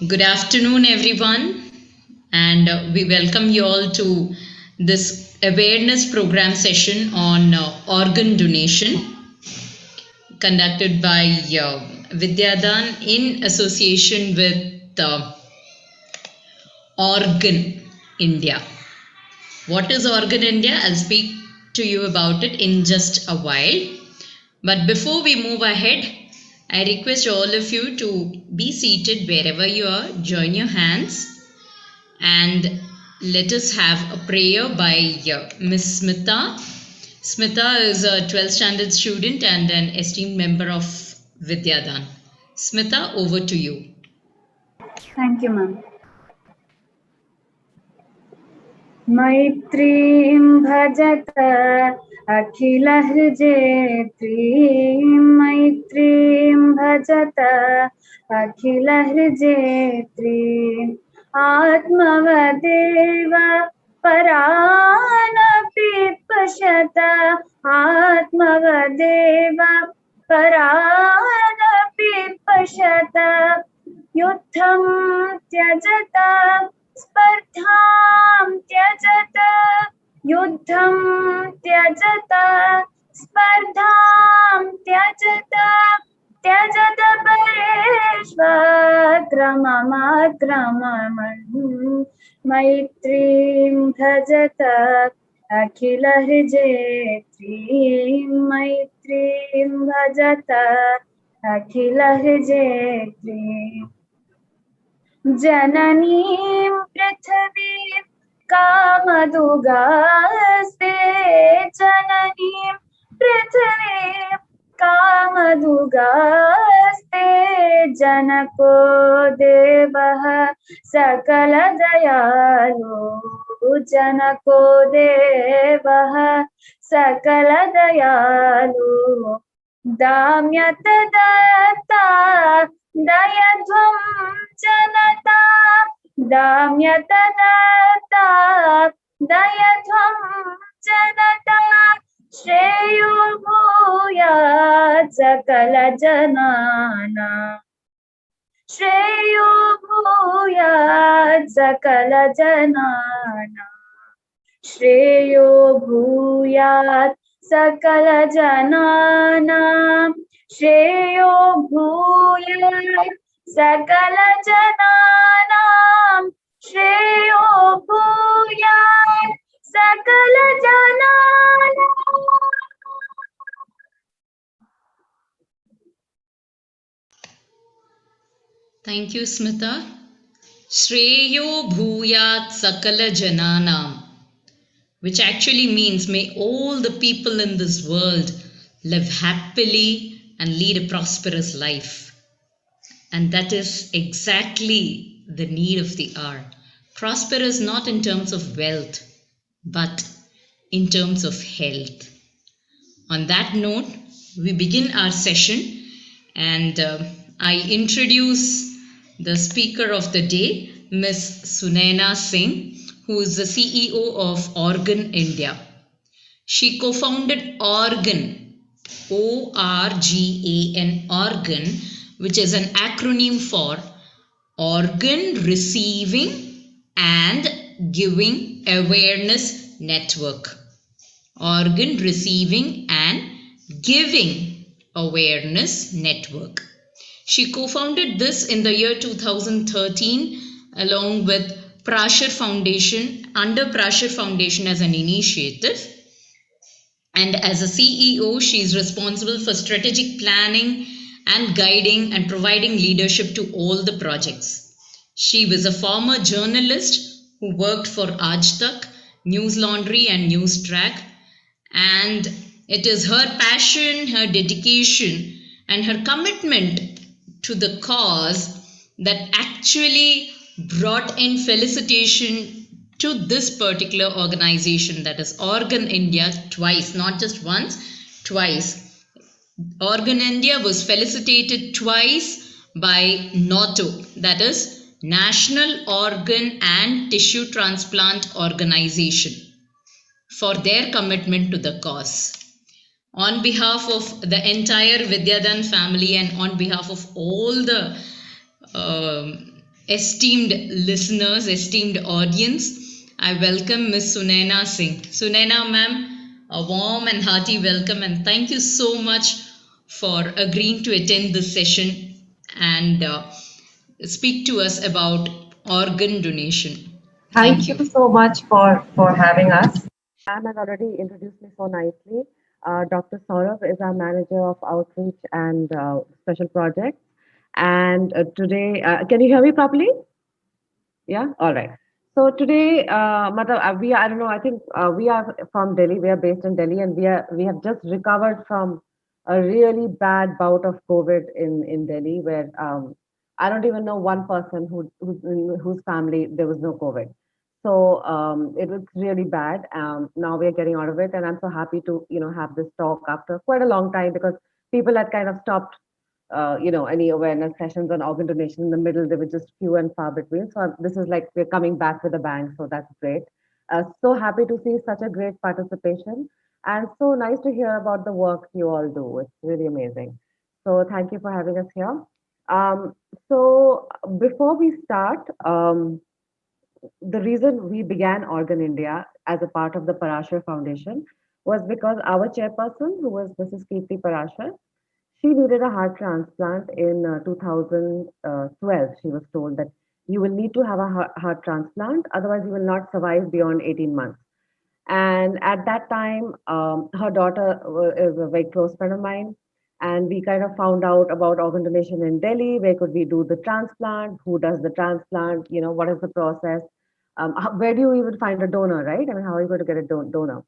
Good afternoon, everyone, and we welcome you all to this awareness program session on organ donation conducted by Vidyadan in association with Organ India. What is Organ India? I'll speak to you about it in just a while. But before we move ahead, I request all of you to be seated wherever you are, join your hands, and let us have a prayer by Miss Smita. Smita is a 12th standard student and an esteemed member of Vidyadan. Smita, over to you. Thank you, ma'am. मैत्रीं भजत अखिलहृजेत्रीं मैत्रीं भजत अखिलहृजेत्रीम् आत्मवदेव परानपि पश्यत आत्मवदेव परानपि पश्यत युद्धं त्यजत स्पर्धां त्यजत युद्धं त्यजत स्पर्धां त्यजत त्यजत परेष्वक्रममाक्रममन् मैत्रीं भजत अखिलहृजेत्रीं मैत्रीं भजत अखिलहृजेत्रीम् जननीं पृथिवीं कामदुगास्ते जननीं पृथिवीं कामदुगास्ते जनको देवः सकलदयालु जनको देवः सकलदयालु दाम्यत दत्ता दयध्वं जनता दाम्यत दत्ता दयध्वं जनता श्रेयो भूयात् सकलजनानां श्रेयो भूयात् सकलजनानां श्रेयो भूयात् सकलजनानां श्रेयो भूयात् सकलजनानां श्रेयो भूयात् सकलजनानां Thank you, Smita. Shreyo bhuyat sakala jananam, which actually means may all the people in this world live happily and lead a prosperous life. And that is exactly the need of the hour. Prosperous not in terms of wealth, but in terms of health. On that note, we begin our session, and I introduce the speaker of the day, Ms. Sunaina Singh, who is the CEO of Organ India. She co-founded Organ, ORGAN, Organ, which is an acronym for Organ Receiving and Giving Awareness Network. Organ Receiving and Giving Awareness Network. She co-founded this in the year 2013 along with Prashar Foundation, under Prashar Foundation as an initiative. And as a CEO, she is responsible for strategic planning and guiding and providing leadership to all the projects. She was a former journalist who worked for Aaj Tak, News Laundry and News Track, and it is her passion, her dedication, and her commitment to the cause that actually brought in felicitation to this particular organization, that is Organ India, twice, not just once, twice. Organ India was felicitated twice by NATO, that is National Organ and Tissue Transplant Organization, for their commitment to the cause. On behalf of the entire Vidyadan family and on behalf of all the esteemed listeners, esteemed audience, I welcome Miss Sunaina Singh. Sunaina ma'am, a warm and hearty welcome and thank you so much for agreeing to attend this session and speak to us about organ donation. Thank Thank you you. so much for having us. Anne has already introduced me so nicely. Dr. Saurabh is our manager of outreach and special projects. And today, can you hear me properly? Yeah, all right. So today, I don't know, I think we are from Delhi. We are based in Delhi, and we have just recovered from a really bad bout of COVID in Delhi, where I don't even know one person whose family there was no COVID. So it was really bad. Now we are getting out of it, and I'm so happy to have this talk after quite a long time because people had kind of stopped any awareness sessions on organ donation in the middle. They were just few and far between. So this is like we're coming back with a bang. So that's great. So happy to see such a great participation and so nice to hear about the work you all do. It's really amazing. So thank you for having us here. Um, so before we start, the reason we began Organ India as a part of the Parashar Foundation was because our chairperson, who was Mrs. Kirti Parashar, she needed a heart transplant in 2012. She was told that you will need to have a heart transplant, otherwise, you will not survive beyond 18 months. And at that time, her daughter is a very close friend of mine. And we kind of found out about organ donation in Delhi. Where could we do the transplant? Who does the transplant? What is the process? Where do you even find a donor, right? I mean, how are you going to get a donor?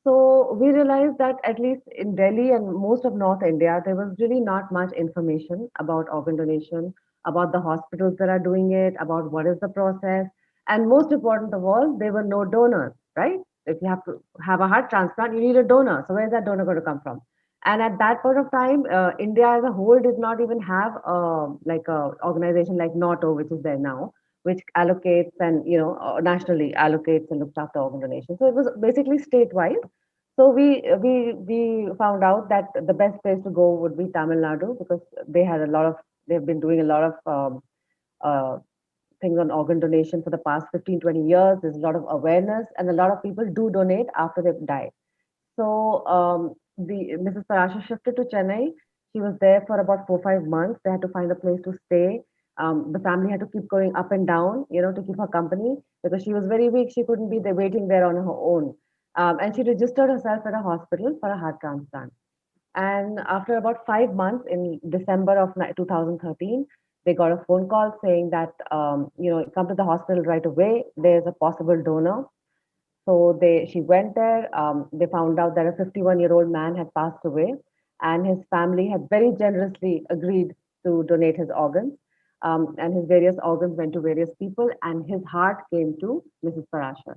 So we realized that at least in Delhi and most of North India, there was really not much information about organ donation, about the hospitals that are doing it, about what is the process. And most important of all, there were no donors, right? If you have to have a heart transplant, you need a donor. So where is that donor going to come from? And at that point of time, India as a whole did not even have like a organization like NATO, which is there now, which allocates and nationally allocates and looks after organ donation. So it was basically statewide. So we found out that the best place to go would be Tamil Nadu because they've been doing a lot of uh, things on organ donation for the past 15, 20 years. There's a lot of awareness and a lot of people do donate after they've died. So the Mrs. Parasha shifted to Chennai. She was there for about 4, 5 months. They had to find a place to stay. The family had to keep going up and down, to keep her company because she was very weak. She couldn't be there waiting there on her own. And she registered herself at a hospital for a heart transplant. And after about 5 months in December of 2013, they got a phone call saying that, come to the hospital right away. There's a possible donor. So she went there. They found out that a 51-year-old man had passed away, and his family had very generously agreed to donate his organs. And his various organs went to various people, and his heart came to Mrs. Parashar.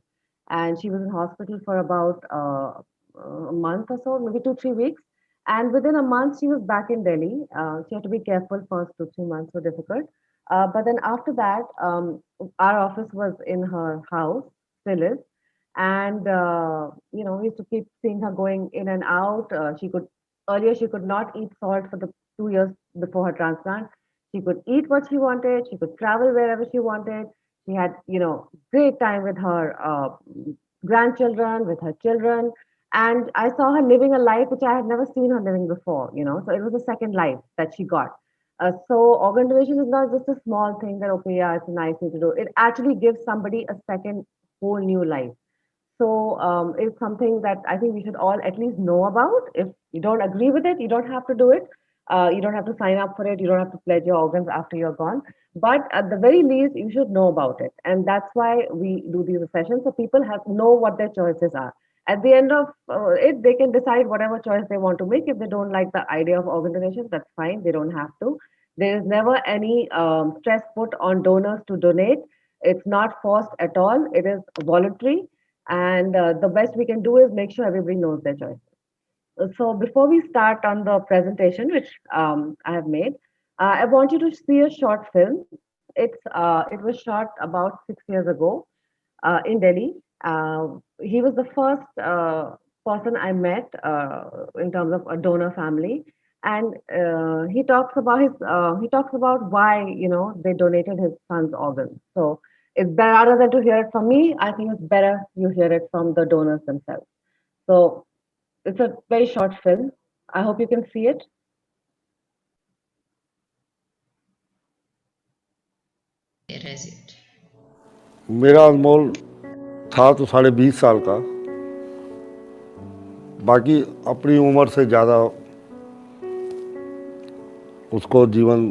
And she was in hospital for about a month or so, maybe 2, 3 weeks. And within a month, she was back in Delhi. She had to be careful first 2, 3 months were difficult. But then after that, our office was in her house, still is, and we used to keep seeing her going in and out. She could not eat salt for the 2 years before her transplant. She could eat what she wanted. She could travel wherever she wanted. She had great time with her grandchildren, with her children, and I saw her living a life which I had never seen her living before. So it was a second life that she got. So organ donation is not just a small thing that okay, yeah, it's a nice thing to do. It actually gives somebody a second whole new life. So it's something that I think we should all at least know about. If you don't agree with it, you don't have to do it. You don't have to sign up for it. You don't have to pledge your organs after you're gone. But at the very least, you should know about it. And that's why we do these sessions so people have know what their choices are. At the end of it, they can decide whatever choice they want to make. If they don't like the idea of organ donation, that's fine. They don't have to. There is never any stress put on donors to donate. It's not forced at all. It is voluntary, and the best we can do is make sure everybody knows their choices. So before we start on the presentation, which I have made, I want you to see a short film. It was shot about 6 years ago in Delhi. He was the first person I met in terms of a donor family, and he talks about why they donated his son's organs. So it's better, rather than to hear it from me, I think it's better you hear it from the donors themselves. So it's a very short film. I hope you can see it. Where is it? मेरा अनमोल था तो 20.5 साल का, बाकी अपनी उम्र से ज़्यादा उसको जीवन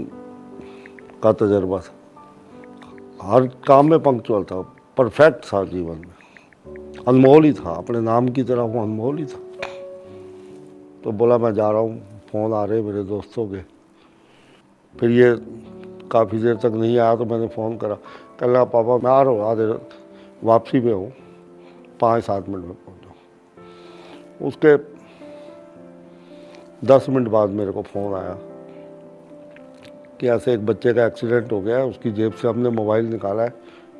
का तजर्बा था। हर काम में पंक्चुअल था, परफेक्ट था जीवन में, अनमोल ही था, अपने नाम की तरह वो अनमोल ही था। तो बोला मैं जा रहा हूँ, फ़ोन आ रहे मेरे दोस्तों के। फिर ये काफ़ी देर तक नहीं आया तो मैंने फ़ोन करा, कह लगा पापा मैं आ रहा हूँ, आधे वापसी पे हूँ, 5-7 मिनट में पहुँचा। उसके 10 मिनट बाद मेरे को फ़ोन आया कि ऐसे एक बच्चे का एक्सीडेंट हो गया है, उसकी जेब से हमने मोबाइल निकाला है,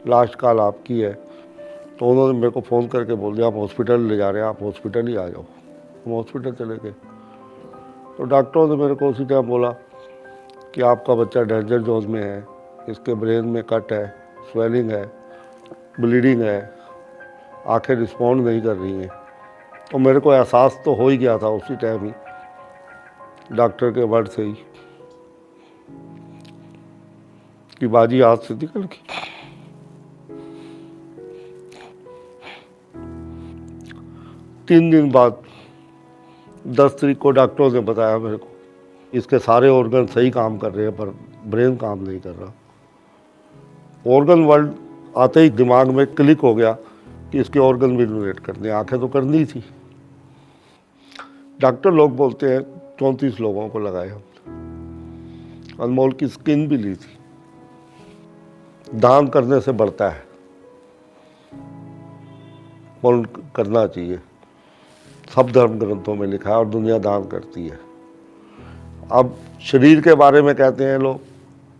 लास्ट कॉल आपकी है। तो उन्होंने मेरे को फ़ोन करके बोल दिया आप हॉस्पिटल ले जा रहे हैं, आप हॉस्पिटल ही आ जाओ। हम हॉस्पिटल चले गए। तो डॉक्टरों ने मेरे को उसी टाइम बोला कि आपका बच्चा डेंजर जोन में है, इसके ब्रेन में कट है, स्वेलिंग है, ब्लीडिंग है, आंखें रिस्पॉन्ड नहीं कर रही हैं। तो मेरे को एहसास तो हो ही गया था उसी टाइम ही, डॉक्टर के वर्ड से ही, कि बाजी हाथ से निकल गई। 3 दिन बाद 10 तारीख को डॉक्टरों ने बताया मेरे को इसके सारे ऑर्गन सही काम कर रहे हैं पर ब्रेन काम नहीं कर रहा। ऑर्गन वर्ल्ड आते ही दिमाग में क्लिक हो गया कि इसके ऑर्गन भी डोनेट करने, आंखें तो करनी थी। डॉक्टर लोग बोलते हैं 34 लोगों को लगाए हमने, अनमोल की स्किन भी ली थी। दान करने से बढ़ता है, पुण्य करना चाहिए, सब धर्म ग्रंथों में लिखा है और दुनिया दान करती है। अब शरीर के बारे में कहते हैं लोग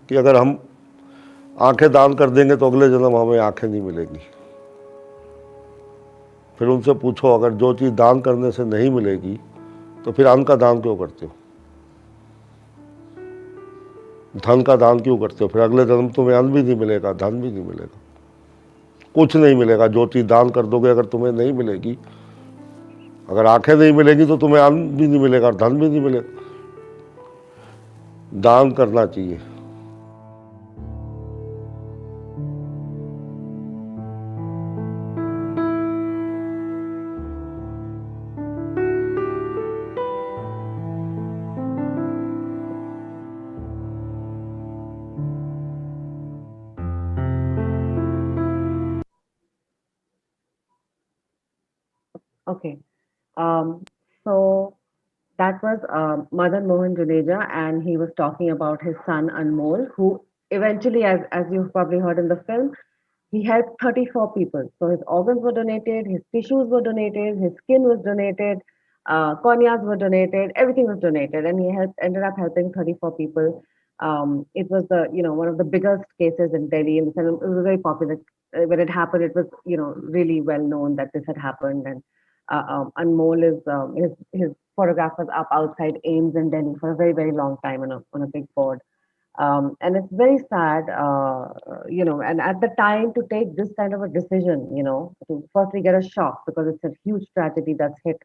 कि अगर हम आंखें दान कर देंगे तो अगले जन्म हमें आंखें नहीं मिलेंगी। फिर उनसे पूछो अगर जो चीज़ दान करने से नहीं मिलेगी तो फिर अन्न का दान क्यों करते हो, धन का दान क्यों करते हो? फिर अगले जन्म तुम्हें अन्न भी नहीं मिलेगा, धन भी नहीं मिलेगा, कुछ नहीं मिलेगा। जो चीज़ दान कर दोगे अगर तुम्हें नहीं मिलेगी, अगर आंखें नहीं मिलेगी तो तुम्हें अन्न भी नहीं मिलेगा और धन भी नहीं मिलेगा। दान करना चाहिए। Okay. So that was Madan Mohan Juneja, and he was talking about his son Anmol, who eventually, as you've probably heard in the film, he helped 34 people. So his organs were donated, his tissues were donated, his skin was donated, corneas were donated, everything was donated, and he ended up helping 34 people. It was the one of the biggest cases in Delhi, and it was very popular. When it happened, it was really well known that this had happened, and Anmol is his photograph was up outside AIMS in Delhi for a very very long time on a big board. And it's very sad, and at the time to take this kind of a decision, to firstly get a shock because it's a huge tragedy that's hit,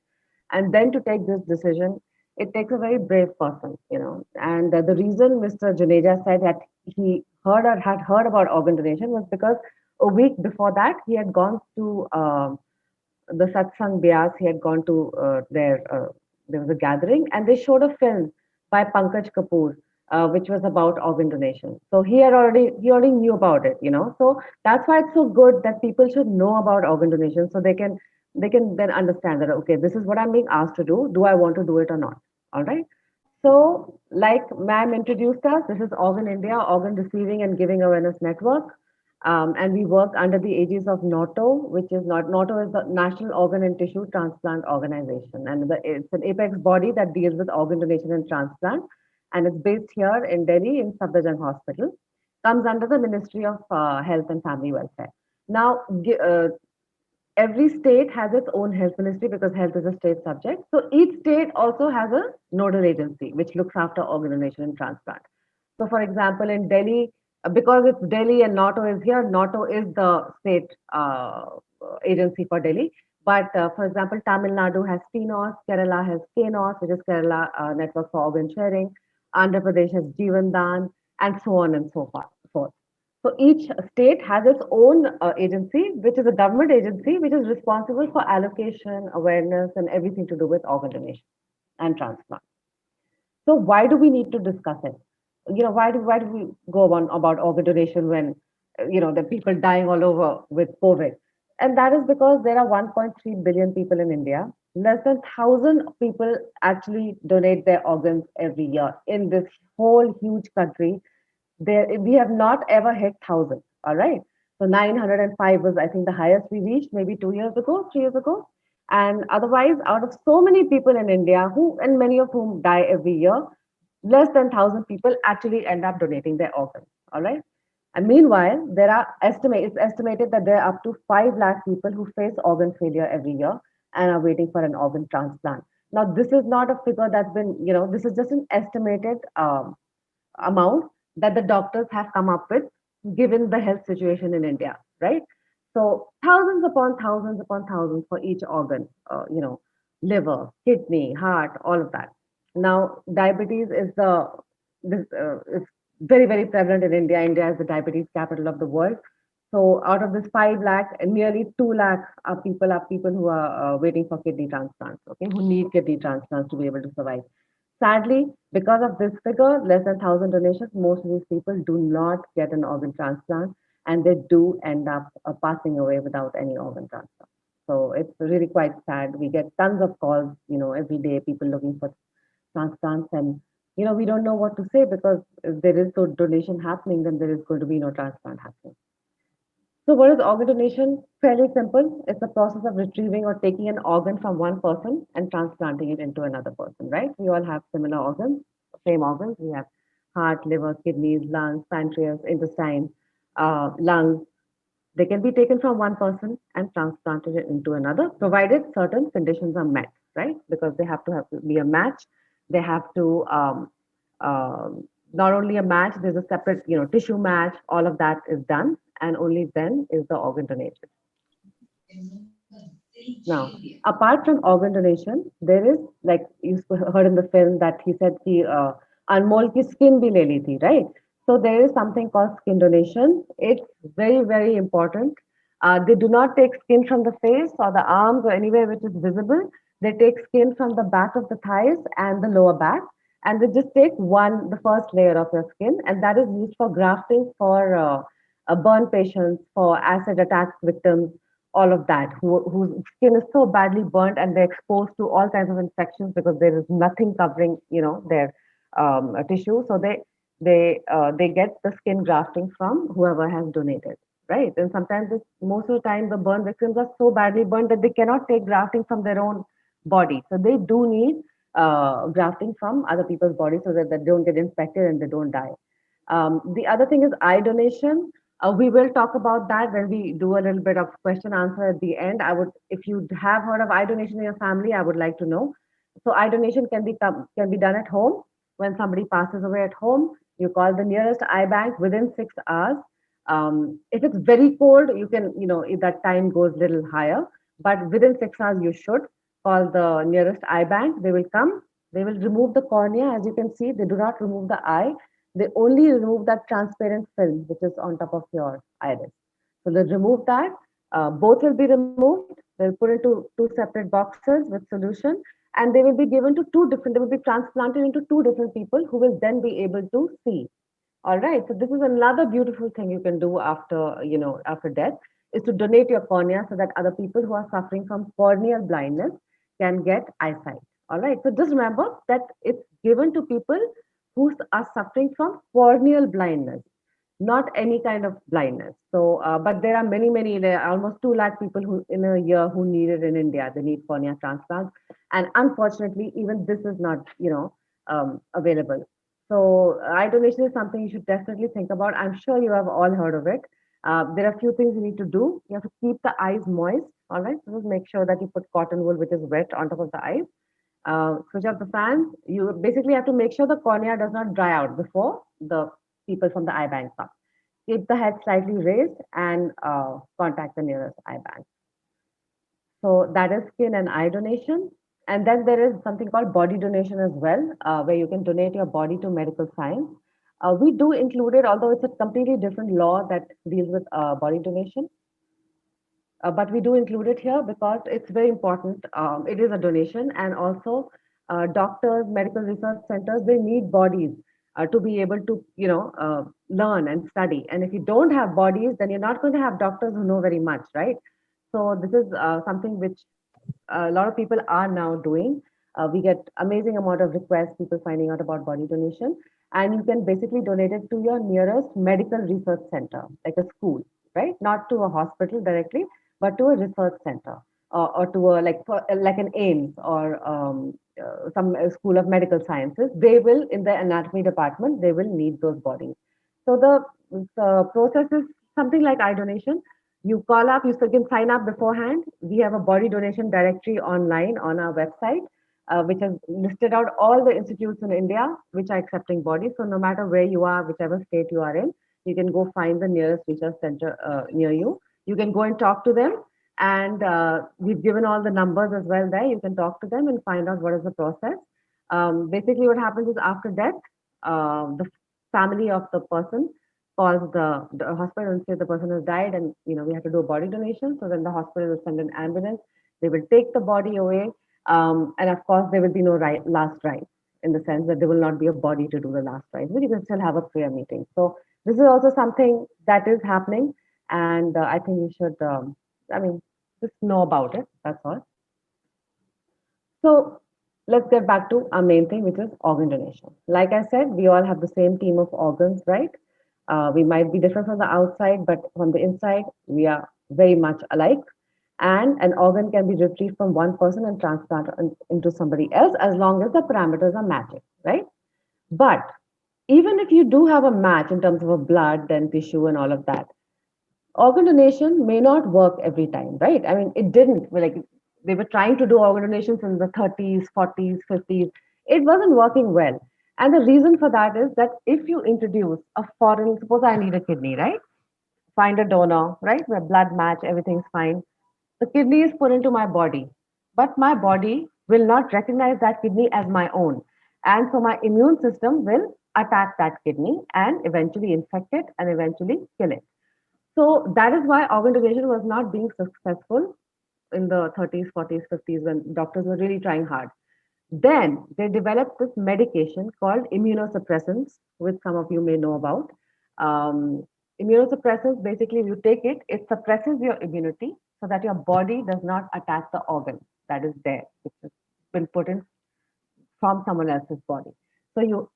and then to take this decision, it takes a very brave person, And the reason Mr. Juneja said that he had heard about organ donation was because a week before that, he had gone to the Satsang Bias. He had gone to there was a gathering, and they showed a film by Pankaj Kapoor, which was about organ donation. So he already knew about it, So that's why it's so good that people should know about organ donation, so they can then understand that, okay, this is what I'm being asked to do. Do I want to do it or not? All right. So, like ma'am introduced us, this is Organ India, Organ Receiving and Giving Awareness Network. And we work under the aegis of NOTO, which is not NOTO is the National Organ and Tissue Transplant Organization, and it's an apex body that deals with organ donation and transplant, and it's based here in Delhi in Safdarjung Hospital. Comes under the Ministry of Health and Family Welfare. Now, every state has its own health ministry because health is a state subject. So each state also has a nodal agency which looks after organ donation and transplant. So, for example, in Delhi, because it's Delhi and NATO is here, NATO is the state agency for Delhi. But for example, Tamil Nadu has TNOS, Kerala has KNOS, which is Kerala Network for Organ Sharing, Andhra Pradesh has Jeevan Dan, and so on and forth. So each state has its own agency, which is a government agency, which is responsible for allocation, awareness, and everything to do with organ donation and transplant. So why do we need to discuss it? Why do we go on about organ donation when the people dying all over with COVID? And that is because there are 1.3 billion people in India. Less than 1,000 people actually donate their organs every year in this whole huge country. There we have not ever hit 1,000. All right. So 905 was, I think, the highest we reached maybe 2 years ago, 3 years ago. And otherwise, out of so many people in India, who and many of whom die every year, less than 1,000 people actually end up donating their organs. All right. And meanwhile, it's estimated that there are up to 5 lakh people who face organ failure every year and are waiting for an organ transplant. Now, this is not a figure that's been, this is just an estimated amount that the doctors have come up with given the health situation in India, right? So thousands upon thousands for each organ, liver, kidney, heart, all of that. Now, diabetes is very, very prevalent in India. India is the diabetes capital of the world. So out of this 5 lakh, nearly 2 lakh are people who are waiting for kidney transplants, okay, who need kidney transplants to be able to survive. Sadly, because of this figure, less than 1,000 donations, most of these people do not get an organ transplant and they do end up passing away without any organ transplant. So it's really quite sad. We get tons of calls, every day, people looking for transplants, and we don't know what to say because if there is no donation happening, then there is going to be no transplant happening. So, what is organ donation? Fairly simple. It's the process of retrieving or taking an organ from one person and transplanting it into another person, right? We all have similar organs, same organs. We have heart, liver, kidneys, lungs, pancreas, intestine, lungs. They can be taken from one person and transplanted into another, provided certain conditions are met, right? Because they have to be a match. They have to not only a match, there's a separate, tissue match. All of that is done, and only then is the organ donated. Now, apart from organ donation, there is, like you heard in the film that he said कि Anmol की skin भी ले ली थी, right? So there is something called skin donation. It's very, very important. They do not take skin from the face or the arms or anywhere which is visible. They take skin from the back of the thighs and the lower back, and they just take the first layer of your skin, and that is used for grafting for burn patients, for acid attack victims, all of that, whose skin is so badly burnt and they're exposed to all kinds of infections because there is nothing covering, their tissue. So they get the skin grafting from whoever has donated, right? And sometimes most of the time the burn victims are so badly burned that they cannot take grafting from their own body. So they do need grafting from other people's bodies so that they don't get infected and they don't die. The other thing is eye donation. We will talk about that when we do a little bit of question answer at the end. If you have heard of eye donation in your family, I would like to know. So eye donation can be done at home. When somebody passes away at home, you call the nearest eye bank within 6 hours. If it's very cold, you can, if that time goes a little higher, but within 6 hours, you should call the nearest eye bank. They will come, they will remove the cornea. As you can see, they do not remove the eye. They only remove that transparent film which is on top of your iris. So they'll remove that. Both will be removed. They'll put into two separate boxes with solution, and they will be given to two different. They will be transplanted into two different people who will then be able to see. All right. So this is another beautiful thing you can do after death, is to donate your cornea so that other people who are suffering from corneal blindness can get eyesight. All right. So just remember that it's given to people who are suffering from corneal blindness, not any kind of blindness. So, but there are there are almost 2 lakh people who in a year who need it in India. They need cornea transplants, and unfortunately, even this is not, available. So, eye donation is something you should definitely think about. I'm sure you have all heard of it. There are a few things you need to do. You have to keep the eyes moist All right, so just make sure that you put cotton wool which is wet on top of the eyes. Switch off the fans. You basically have to make sure the cornea does not dry out before the people from the eye bank come. Keep the head slightly raised and contact the nearest eye bank. So that is skin and eye donation. And then there is something called body donation as well, where you can donate your body to medical science. We do include it, although it's a completely different law that deals with body donation. But we do include it here because it's very important. It is a donation, and also doctors, medical research centers, they need bodies to be able to, learn and study. And if you don't have bodies, then you're not going to have doctors who know very much, right? So this is something which a lot of people are now doing. We get amazing amount of requests, people finding out about body donation, and you can basically donate it to your nearest medical research center, like a school, right? Not to a hospital directly, but to a research center or to a like an AIMS or some school of medical sciences. They will, in the anatomy department, they will need those bodies. So the process is something like eye donation. You call up, you can sign up beforehand. We have a body donation directory online on our website, which has listed out all the institutes in India which are accepting bodies. So no matter where you are, whichever state you are in, you can go find the nearest research center near you. You can go and talk to them. And we've given all the numbers as well there. You can talk to them and find out what is the process. Basically, what happens is after death, the family of the person calls the hospital and say the person has died, and we have to do a body donation. So then the hospital will send an ambulance. They will take the body away, and of course there will be no last rites, in the sense that there will not be a body to do the last rites, but you can still have a prayer meeting. So this is also something that is happening, and I think you should, I mean, just know about it. That's all. So let's get back to our main thing, which is organ donation. Like I said, we all have the same team of organs, right? We might be different from the outside, but from the inside, we are very much alike. And an organ can be retrieved from one person and transplanted into somebody else as long as the parameters are matching, right? But even if you do have a match in terms of a blood, then tissue, and all of that, organ donation may not work every time, right? I mean, it didn't. Like, they were trying to do organ donations in the 30s, 40s, 50s. It wasn't working well. And the reason for that is that if you introduce a foreign, suppose I need a kidney, right? Find a donor, right? Where blood match, everything's fine. The kidney is put into my body, but my body will not recognize that kidney as my own. And so my immune system will attack that kidney and eventually infect it and eventually kill it. So that is why organ donation was not being successful in the 30s, 40s, 50s, when doctors were really trying hard. Then they developed this medication called immunosuppressants, which some of you may know about. Um, Immunosuppressants, basically, if you take it, it suppresses your immunity so that your body does not attack the organ that is there, which has been put in from someone else's body. So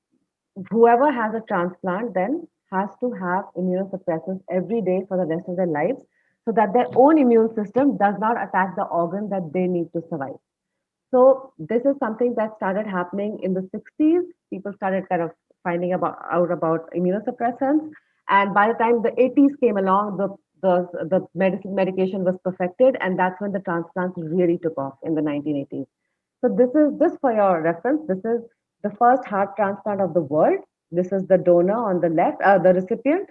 whoever has a transplant then has to have immunosuppressants every day for the rest of their lives so that their own immune system does not attack the organ that they need to survive. So this is something that started happening in the 60s. People started kind of finding out about immunosuppressants. And by the time the 80s came along, the medication was perfected. And that's when the transplants really took off in the 1980s. So this is just for your reference. This is the first heart transplant of the world. This is the donor on the left, the recipient.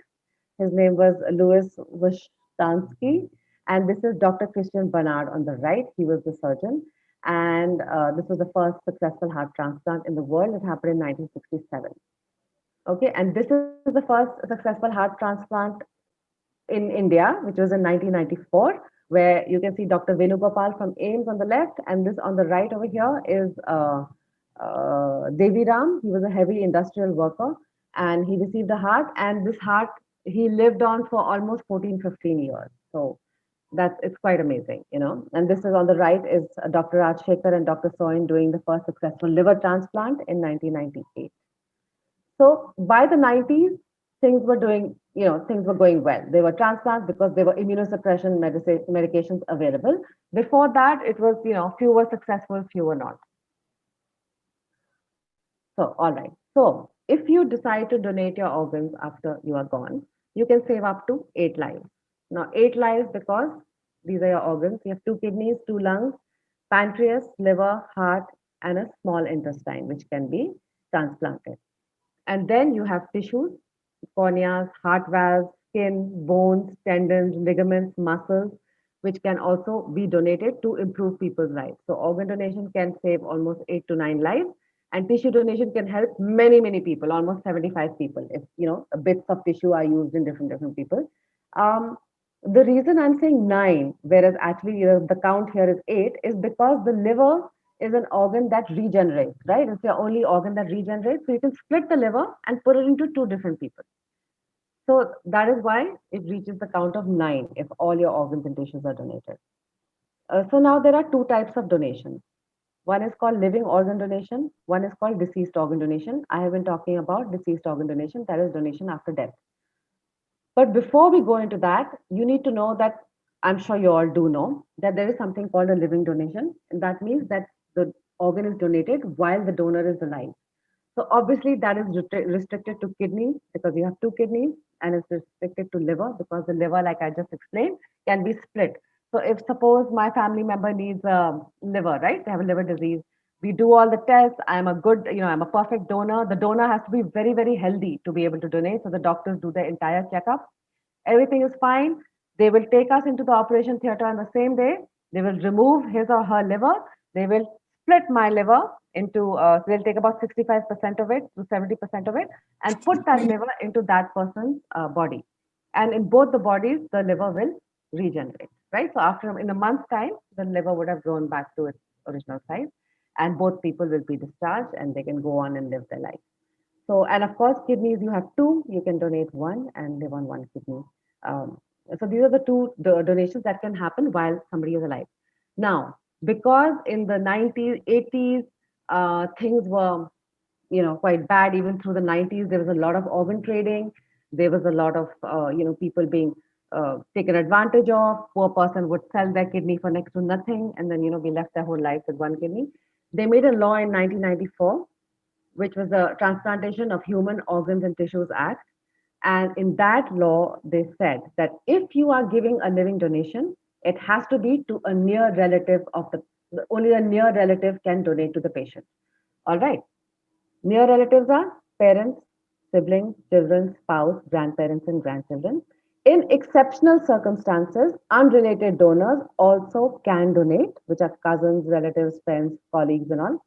His name was Louis Vushtansky. And this is Dr. Christian Barnard on the right. He was the surgeon. And this was the first successful heart transplant in the world. It happened in 1967. Okay, and this is the first successful heart transplant in India, which was in 1994, where you can see Dr. Venugopal from AIMS on the left, and this on the right over here is Devi Ram. He was a heavy industrial worker, and he received a heart, and this heart he lived on for almost 14, 15 years. So it's quite amazing, And this is on the right is Dr. Rajshekhar and Dr. Soin doing the first successful liver transplant in 1998. So by the 90s, things were going well. They were transplants because there were immunosuppression medications available. Before that, it was, few were successful, few were not. So, all right. So if you decide to donate your organs after you are gone, you can save up to 8 lives. Now, 8 lives because These are your organs. You have 2 kidneys, 2 lungs, pancreas, liver, heart, and a small intestine, which can be transplanted. And then you have tissues, corneas, heart valves, skin, bones, tendons, ligaments, muscles, which can also be donated to improve people's lives. So organ donation can save almost 8 to 9 lives, and tissue donation can help many, many people, almost 75 people, if bits of tissue are used in different people. Um, the reason I'm saying 9, whereas actually the count here is 8, is because the liver is an organ that regenerates, right? It's the only organ that regenerates. So you can split the liver and put it into 2 different people. So that is why it reaches the count of 9 if all your organs and tissues are donated. So now there are 2 types of donation. One is called living organ donation. One is called deceased organ donation. I have been talking about deceased organ donation, that is donation after death. But before we go into that, you need to know that I'm sure you all do know that there is something called a living donation. And that means that the organ is donated while the donor is alive. So obviously that is restricted to kidneys because you have 2 kidneys, and it's restricted to liver because the liver, like I just explained, can be split. So if suppose my family member needs a liver, right? They have a liver disease. We do all the tests. I'm a good, I'm a perfect donor. The donor has to be very, very healthy to be able to donate. So the doctors do the entire checkup. Everything is fine. They will take us into the operation theater on the same day. They will remove his or her liver. They will split my liver into, so they'll take about 65% of it to 70% of it and put that liver into that person's body. And in both the bodies, the liver will regenerate, right? So after in a month's time, the liver would have grown back to its original size, and both people will be discharged and they can go on and live their life. So, and of course, kidneys, you have 2, you can donate 1 and live on 1 kidney. Um, so these are the 2 donations that can happen while somebody is alive. Now, because in the 90s, 80s, things were, quite bad. Even through the 90s, there was a lot of organ trading. There was a lot of, people being taken advantage of. Poor person would sell their kidney for next to nothing, and then, be left their whole life with 1 kidney. They made a law in 1994, which was the Transplantation of Human Organs and Tissues Act. And in that law, they said that if you are giving a living donation, it has to be to a near relative of only a near relative can donate to the patient. All right. Near relatives are parents, siblings, children, spouse, grandparents, and grandchildren. In exceptional circumstances, unrelated donors also can donate, which are cousins, relatives, friends, colleagues, and all.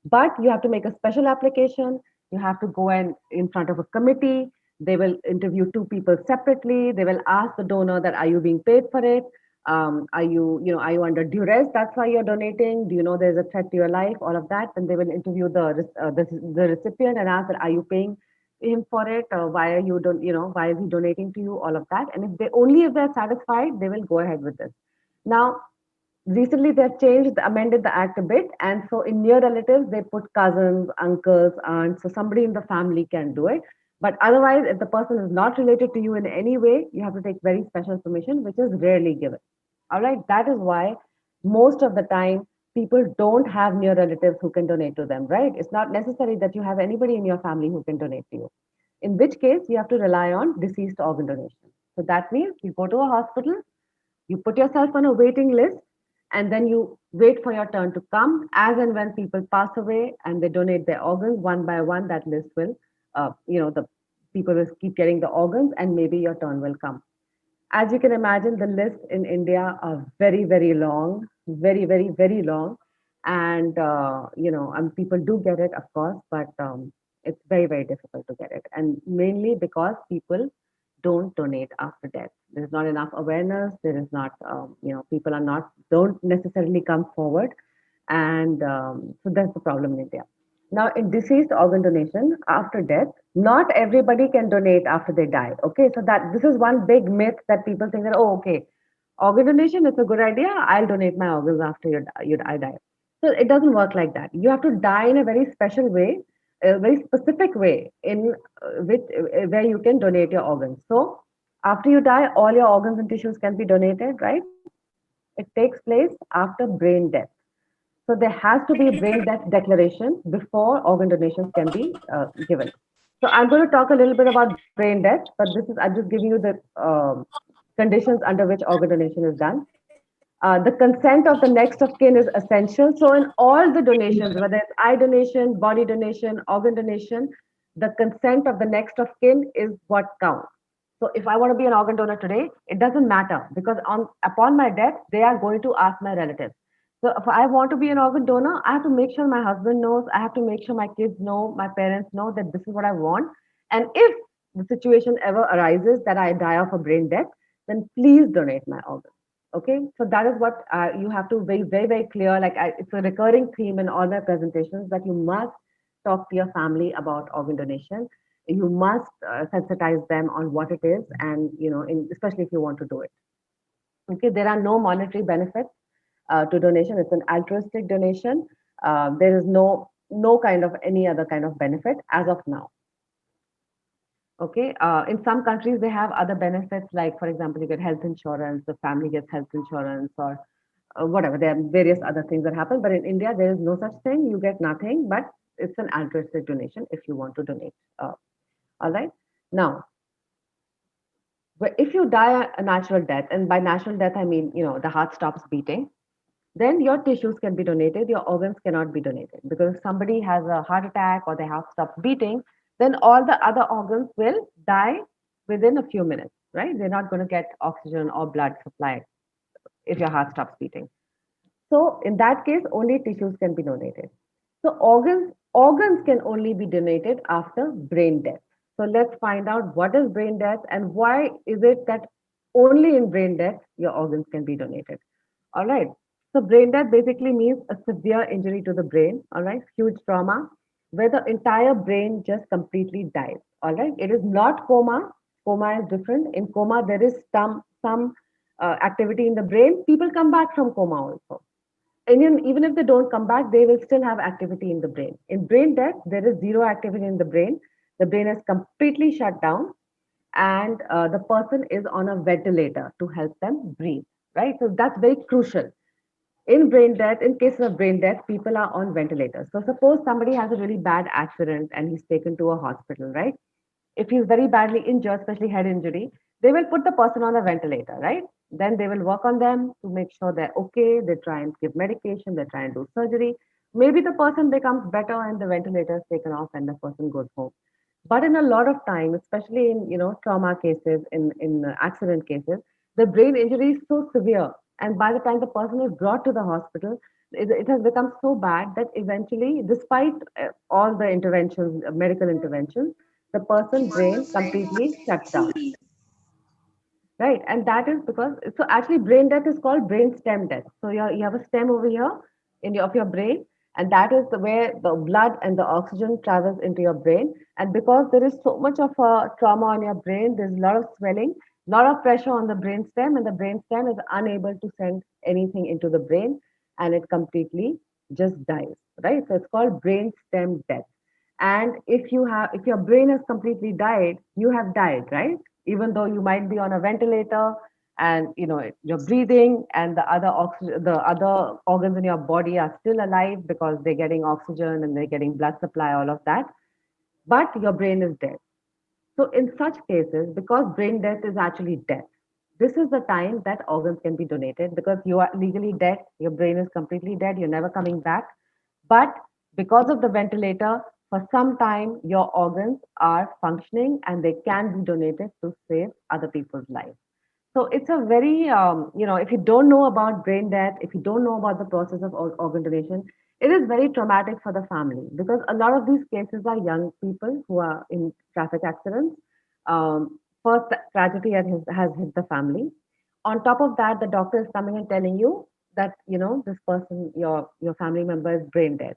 But you have to make a special application. You have to go in front of a committee. They will interview 2 people separately. They will ask the donor that are you being paid for it? Are you under duress? That's why you're donating. Do you know there's a threat to your life? All of that. Then they will interview the recipient and ask that are you paying him for it? Why are you don't why is he donating to you? All of that. And if they're satisfied, they will go ahead with this. Now, recently they've amended the act a bit, and so in near relatives they put cousins, uncles, aunts, so somebody in the family can do it. But otherwise, if the person is not related to you in any way, you have to take very special permission, which is rarely given. All right, that is why most of the time people don't have near relatives who can donate to them, right? It's not necessary that you have anybody in your family who can donate to you, in which case you have to rely on deceased organ donation. So that means you go to a hospital, you put yourself on a waiting list, and then you wait for your turn to come. As and when people pass away and they donate their organs one by one, that list will, the people will keep getting the organs, and maybe your turn will come. As you can imagine, the lists in India are very, very long, very, very, very long. And, people do get it, of course, but it's very, very difficult to get it. And mainly because people don't donate after death. There's not enough awareness. There is not, people don't necessarily come forward. And so that's the problem in India. Now, in deceased organ donation after death, not everybody can donate after they die. Okay, so this is one big myth that people think that, oh, okay, organ donation, it's a good idea. I'll donate my organs after I die. So it doesn't work like that. You have to die in a very special way, a very specific way in which where you can donate your organs. So after you die, all your organs and tissues can be donated, right? It takes place after brain death. So there has to be a brain death declaration before organ donations can be given. So I'm going to talk a little bit about brain death, but I'm just giving you the conditions under which organ donation is done. The consent of the next of kin is essential. So in all the donations, whether it's eye donation, body donation, organ donation, the consent of the next of kin is what counts. So if I want to be an organ donor today, it doesn't matter because upon my death, they are going to ask my relatives. So if I want to be an organ donor, I have to make sure my husband knows, I have to make sure my kids know, my parents know that this is what I want. And if the situation ever arises that I die of a brain death, then please donate my organ. Okay, so that is what you have to be very, very clear. Like it's a recurring theme in all my presentations that you must talk to your family about organ donation. You must sensitize them on what it is, and especially if you want to do it. Okay, there are no monetary benefits to donation. It's an altruistic donation. There is no kind of any other kind of benefit as of now. Okay, in some countries they have other benefits, like for example, you get health insurance, the family gets health insurance, or whatever. There are various other things that happen, but in India there is no such thing. You get nothing, but it's an altruistic donation if you want to donate. All right. Now, if you die a natural death, and by natural death I mean the heart stops beating, then your tissues can be donated, your organs cannot be donated, because if somebody has a heart attack or their heart stops beating, then all the other organs will die within a few minutes, right? They're not going to get oxygen or blood supply if your heart stops beating. So in that case, only tissues can be donated. So organs can only be donated after brain death. So let's find out what is brain death and why is it that only in brain death your organs can be donated. All right. So brain death basically means a severe injury to the brain, all right, huge trauma, where the entire brain just completely dies. All right. It is not coma. Coma is different. In coma, there is some activity in the brain. People come back from coma also. And even if they don't come back, they will still have activity in the brain. In brain death, there is zero activity in the brain. The brain is completely shut down, and the person is on a ventilator to help them breathe, right? So that's very crucial. In brain death, in cases of brain death, people are on ventilators. So suppose somebody has a really bad accident and he's taken to a hospital, right? If he's very badly injured, especially head injury, they will put the person on a ventilator, right? Then they will work on them to make sure they're okay. They try and give medication, they try and do surgery. Maybe the person becomes better and the ventilator is taken off and the person goes home. But in a lot of time, especially in trauma cases, in accident cases, the brain injury is so severe, and by the time the person is brought to the hospital, it has become so bad that eventually, despite all the interventions, medical interventions, the person brain completely shuts down, right? And that is because, so actually brain death is called brain stem death. So you have a stem over here of your brain, and that is where the blood and the oxygen travels into your brain. And because there is so much of a trauma on your brain, there's a lot of swelling, a lot of pressure on the brain stem, and the brain stem is unable to send anything into the brain, and it completely just dies, right? So it's called brain stem death. And if your brain has completely died, you have died, right? Even though you might be on a ventilator, and you're breathing, and the other organs in your body are still alive because they're getting oxygen and they're getting blood supply, all of that, but your brain is dead. So in such cases, because brain death is actually death, this is the time that organs can be donated, because you are legally dead, your brain is completely dead, you're never coming back. But because of the ventilator, for some time, your organs are functioning and they can be donated to save other people's lives. So it's a very, if you don't know about brain death, if you don't know about the process of organ donation, it is very traumatic for the family, because a lot of these cases are young people who are in traffic accidents. First tragedy has hit the family. On top of that, the doctor is coming and telling you that, this person, your family member is brain dead.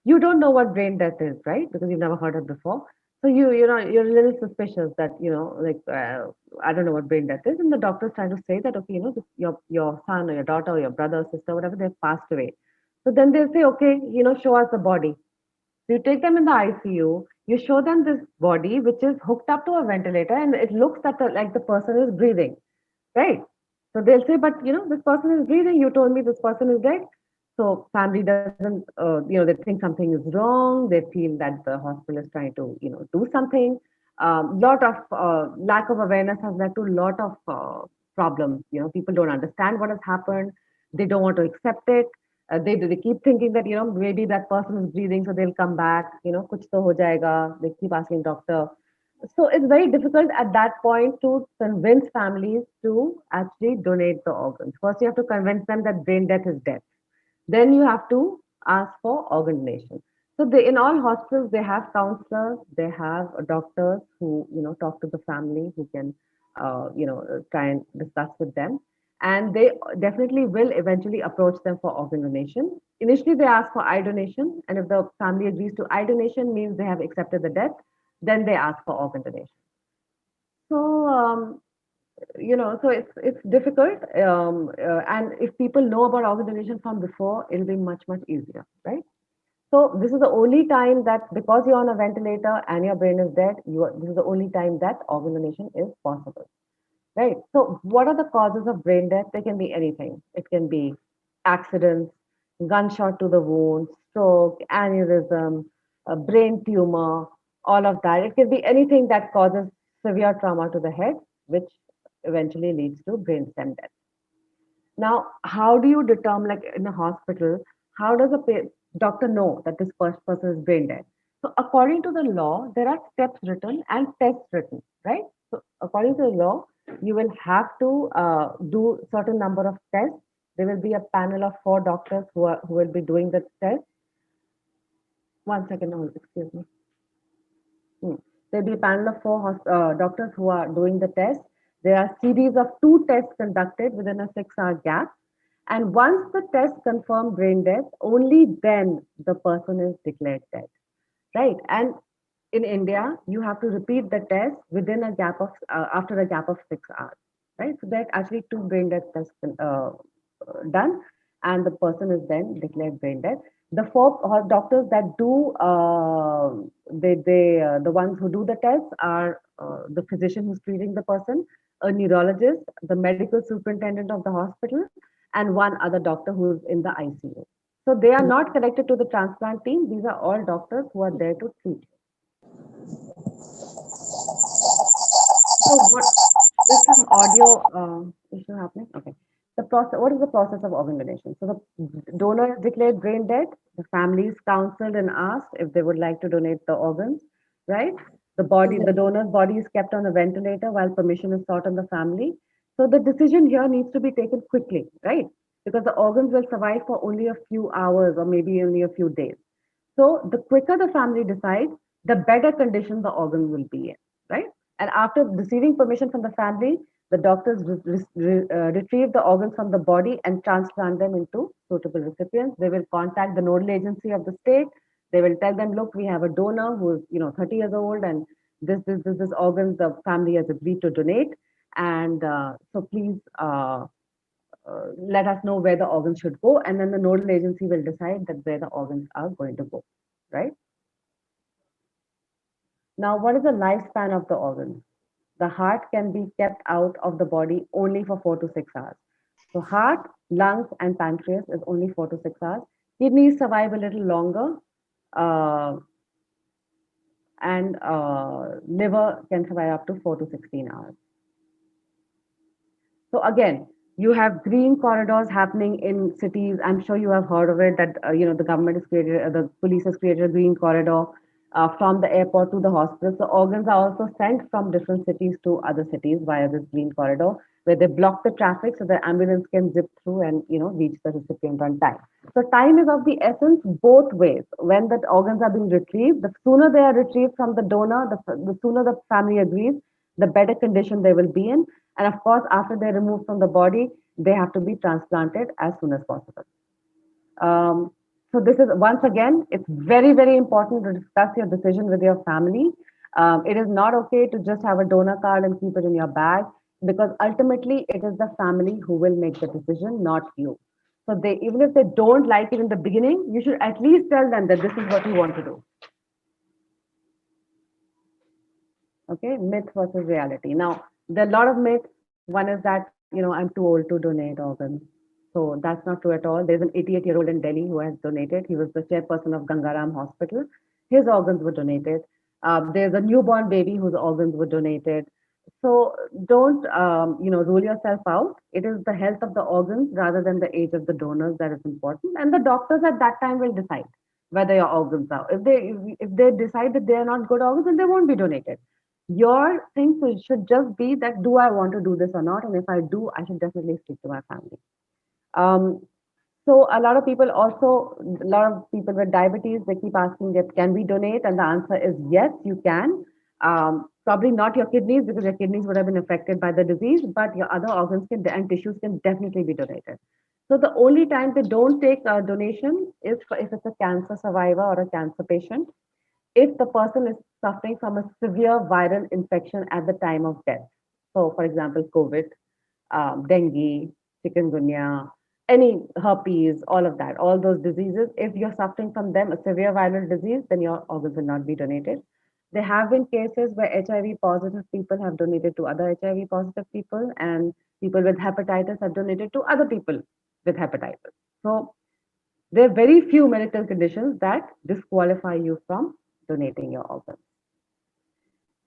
You don't know what brain death is, right? Because you've never heard it before. So you're a little suspicious that like I don't know what brain death is, and the doctor's trying to say that, okay, your son or your daughter or your brother or sister, whatever, they've passed away. So then they'll say, okay, show us the body. So you take them in the ICU, you show them this body which is hooked up to a ventilator, and it looks that like the person is breathing, right? So they'll say, but this person is breathing. You told me this person is dead. So family doesn't, they think something is wrong. They feel that the hospital is trying to, do something. Lot of lack of awareness has led to a lot of problems. People don't understand what has happened. they don't want to accept it. They keep thinking that, maybe that person is breathing, so they'll come back. Kuch to ho jayega. They keep asking doctor. So it's very difficult at that point to convince families to actually donate the organs. First, you have to convince them that brain death is death. Then you have to ask for organ donation. So in all hospitals, they have counselors, they have doctors who, talk to the family, who can, try and discuss with them. And they definitely will eventually approach them for organ donation. Initially, they ask for eye donation. And if the family agrees to eye donation, means they have accepted the death, then they ask for organ donation. So, so it's difficult, and if people know about organ donation from before, it'll be much easier, right? So this is the only time that, because you're on a ventilator and your brain is dead, this is the only time that organ donation is possible, right? So what are the causes of brain death? They can be anything. It can be accidents, gunshot to the wound, stroke, aneurysm, a brain tumor, all of that. It can be anything that causes severe trauma to the head, which eventually leads to brainstem death. Now, how do you determine, like in a hospital, how does a doctor know that this first person is brain dead? So, according to the law, there are steps written and tests written, right? So, according to the law, you will have to do certain number of tests. There will be a panel of 4 doctors who will be doing the test. One second, excuse me. There'll be a panel of 4 doctors who are doing the test. There are series of 2 tests conducted within a 6-hour gap. And once the test confirm brain death, only then the person is declared dead, right? And in India, you have to repeat the test within a gap of, after a gap of 6 hours, right? So there are actually 2 brain death tests done, and the person is then declared brain dead. The 4 doctors that do, the ones who do the tests are the physician who's treating the person, a neurologist, the medical superintendent of the hospital, and one other doctor who's in the ICU. So they are not connected to the transplant team. These are all doctors who are there to treat you. So there's some audio issue happening. Okay. The process. What is the process of organ donation? So the donor is declared brain dead. The family is counseled and asked if they would like to donate the organs. Right. The donor's body is kept on a ventilator while permission is sought on the family. So the decision here needs to be taken quickly, right? Because the organs will survive for only a few hours or maybe only a few days. So the quicker the family decides, the better condition the organ will be in, right? And after receiving permission from the family, the doctors retrieve the organs from the body and transplant them into suitable recipients. They will contact the nodal agency of the state. They will tell them, look, we have a donor who is, 30 years old, and this organ the family has agreed to donate. And so please let us know where the organs should go, and then the nodal agency will decide that where the organs are going to go, right? Now, what is the lifespan of the organs? The heart can be kept out of the body only for 4 to 6 hours. So heart, lungs, and pancreas is only 4 to 6 hours. Kidneys survive a little longer, uh, and liver can survive up to 4 to 16 hours. So again, you have green corridors happening in cities. I'm sure you have heard of it. That the government has created, the police has created a green corridor from the airport to the hospital. So organs are also sent from different cities to other cities via this green corridor, where they block the traffic so the ambulance can zip through and reach the recipient on time. So time is of the essence both ways. When the organs are being retrieved, the sooner they are retrieved from the donor, the sooner the family agrees, the better condition they will be in. And of course, after they're removed from the body, they have to be transplanted as soon as possible. So this is, once again, it's very important to discuss your decision with your family. It is not okay to just have a donor card and keep it in your bag, because ultimately it is the family who will make the decision, not you. So even if they don't like it in the beginning, you should at least tell them that this is what you want to do. Okay, myth versus reality. Now, there are a lot of myths. One is that, I'm too old to donate organs. So that's not true at all. There's an 88-year-old in Delhi who has donated. He was the chairperson of Gangaram Hospital. His organs were donated. There's a newborn baby whose organs were donated. So don't rule yourself out. It is the health of the organs rather than the age of the donors that is important, and the doctors at that time will decide whether your organs are. If they decide that they are not good organs, then they won't be donated. Your thing should just be that, do I want to do this or not, and if I do, I should definitely speak to my family. Um, so a lot of people with diabetes, they keep asking that, can we donate? And the answer is yes, you can. Probably not your kidneys, because your kidneys would have been affected by the disease, but your other organs and tissues can definitely be donated. So the only time they don't take a donation is if it's a cancer survivor or a cancer patient, if the person is suffering from a severe viral infection at the time of death. So, for example, COVID, dengue, chikungunya, any herpes, all of that, all those diseases, if you're suffering from them, a severe viral disease, then your organs will not be donated. There have been cases where HIV positive people have donated to other HIV positive people, and people with hepatitis have donated to other people with hepatitis. So there are very few medical conditions that disqualify you from donating your organs.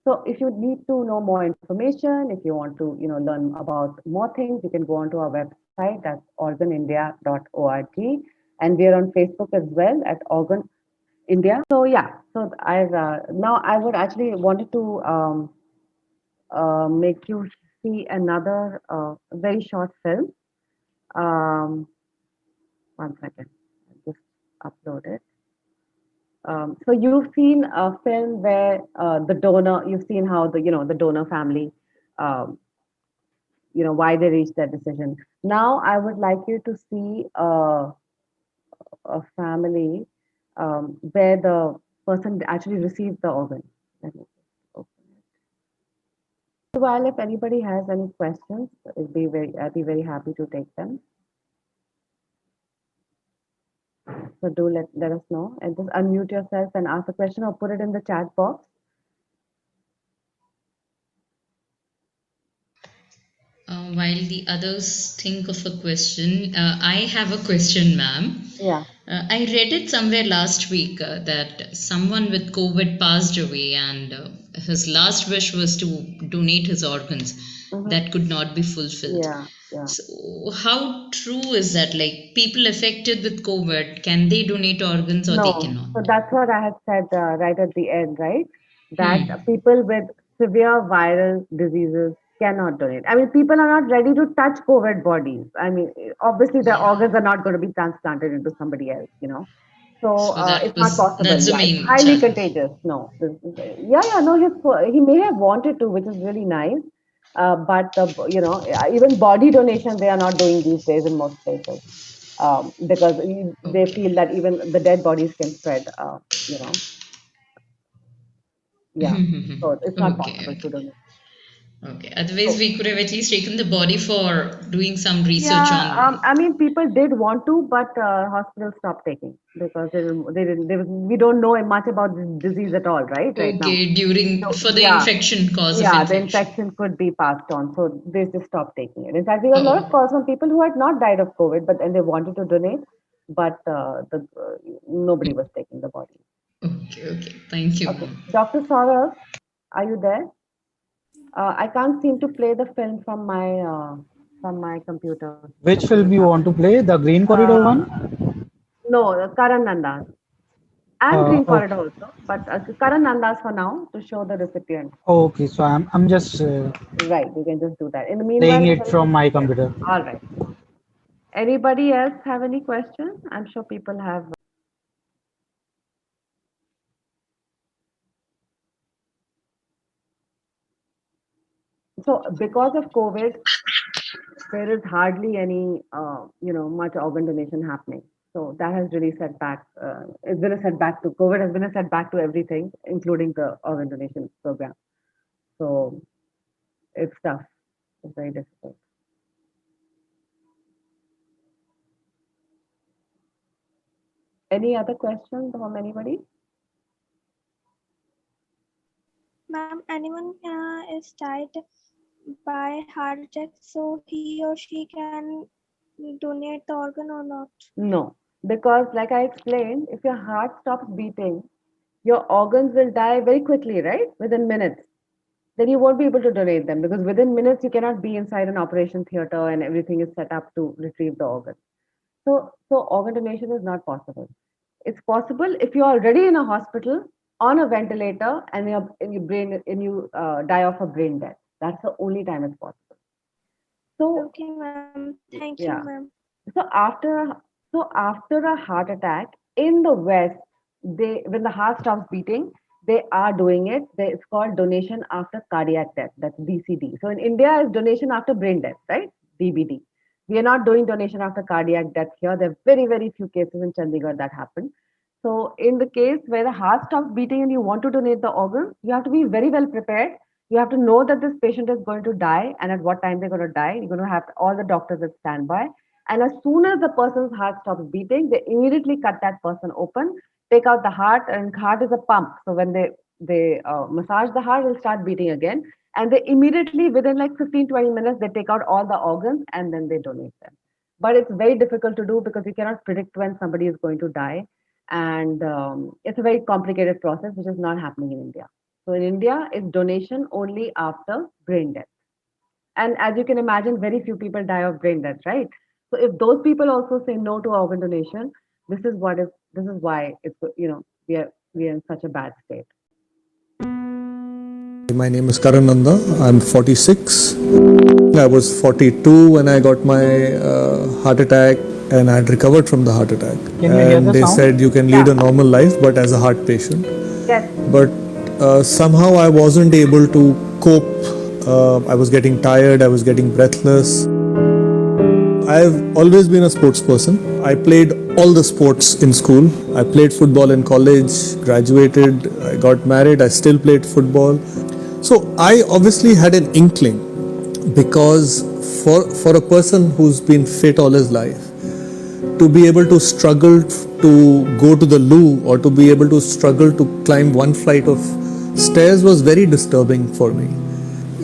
So if you need to know more information, if you want to, learn about more things, you can go onto our website. That's organindia.org, and we are on Facebook as well at Organ India. So yeah, so I've now I would actually wanted to make you see another very short film. Um, One second, I'll just upload it. So you've seen a film where the donor, you've seen how the donor family, um, why they reached that decision. Now I would like you to see a family where the person actually received the organ. Let me just open it. While if anybody has any questions, I'd be very happy to take them. So do let us know, and just unmute yourself and ask a question or put it in the chat box. While the others think of a question, I have a question, ma'am. Yeah. I read it somewhere last week that someone with COVID passed away, and his last wish was to donate his organs. Mhm. That could not be fulfilled. Yeah. Yeah. So, how true is that? Like, people affected with COVID, can they donate organs or they No, cannot? so that's what I had said right at the end, right? That Hmm. people with severe viral diseases cannot donate. I mean, people are not ready to touch COVID bodies. I mean, obviously, their Yeah. organs are not going to be transplanted into somebody else. So So that it's not was possible. that's the Yeah, it's main highly challenge. contagious. No, yeah, no, he may have wanted to, which is really nice. But even body donation, they are not doing these days in most places, because they Okay. feel that even the dead bodies can spread. You know, yeah. So it's not Okay, possible to okay. donate. Okay. Otherwise, So we could have at least taken the body for doing some research yeah, on. I mean, people did want to, but hospitals stopped taking because they didn't. We don't know much about this disease at all, right now. Okay, during So for the yeah, infection, cause of yeah, the infection. infection could be passed on, so they just stopped taking it. In fact, we got a lot of Oh, calls from people who had not died of COVID, but and they wanted to donate, but nobody was taking the body. okay, okay. Thank you, Okay, ma'am. Dr. Saurav, are you there? I can't seem to play the film from my computer. Which Something film is you want to happening. play? The Green Corridor Uh, one? no, Karan Nandas and Green Okay. Corridor also, but Karan Nandas for now to show the recipient. Okay. So I'm just Right, you can just do that. In the playing meanwhile, if it from my yeah, computer. all right. Anybody else have any questions? I'm sure people have. So because of COVID, there is hardly any, much organ donation happening. So that has really set back. It's been a setback to COVID has been a setback to everything, including the organ donation program. So it's tough. It's very difficult. Any other questions from anybody? Ma'am, anyone is died by heart attack, so he or she can donate the organ or not? No, because like I explained, if your heart stops beating, your organs will die very quickly, right? Within minutes. then you won't be able to donate them, because within minutes you cannot be inside an operation theater and everything is set up to retrieve the organ. So organ donation is not possible. It's possible if you are already in a hospital on a ventilator and you die of a brain death. That's the only time it's possible. So Okay, ma'am. Thank you, yeah. ma'am. So after a heart attack in the West, when the heart stops beating, they are doing it. It's called donation after cardiac death. That's DCD. So in India, it's donation after brain death, right? DBD. We are not doing donation after cardiac death here. There are very, very few cases in Chandigarh that happen. So in the case where the heart stops beating and you want to donate the organ, you have to be very well prepared. You have to know that this patient is going to die and at what time they're going to die. You're going to have all the doctors at standby. And as soon as the person's heart stops beating, they immediately cut that person open, take out the heart, and heart is a pump. So when they massage the heart, it'll start beating again. And they immediately, within like 15-20 minutes, they take out all the organs and then they donate them. But it's very difficult to do because you cannot predict when somebody is going to die. And it's a very complicated process, which is not happening in India. So in India, it's donation only after brain death. And as you can imagine, very few people die of brain death, right? So if those people also say no to organ donation, this is why it's, we are in such a bad state. My name is Karan Nanda. I'm 46. I was 42 when I got my heart attack, and I had recovered from the heart attack. Can you hear And the they sound? said you can lead a normal life, but as a heart patient. Yes. But somehow I wasn't able to cope. I was getting tired. I was getting breathless. I've always been a sports person. I played all the sports in school. I played football in college, graduated, I got married, I still played football. So I obviously had an inkling, because for a person who's been fit all his life, to be able to struggle to go to the loo or to be able to struggle to climb one flight of stairs was very disturbing for me.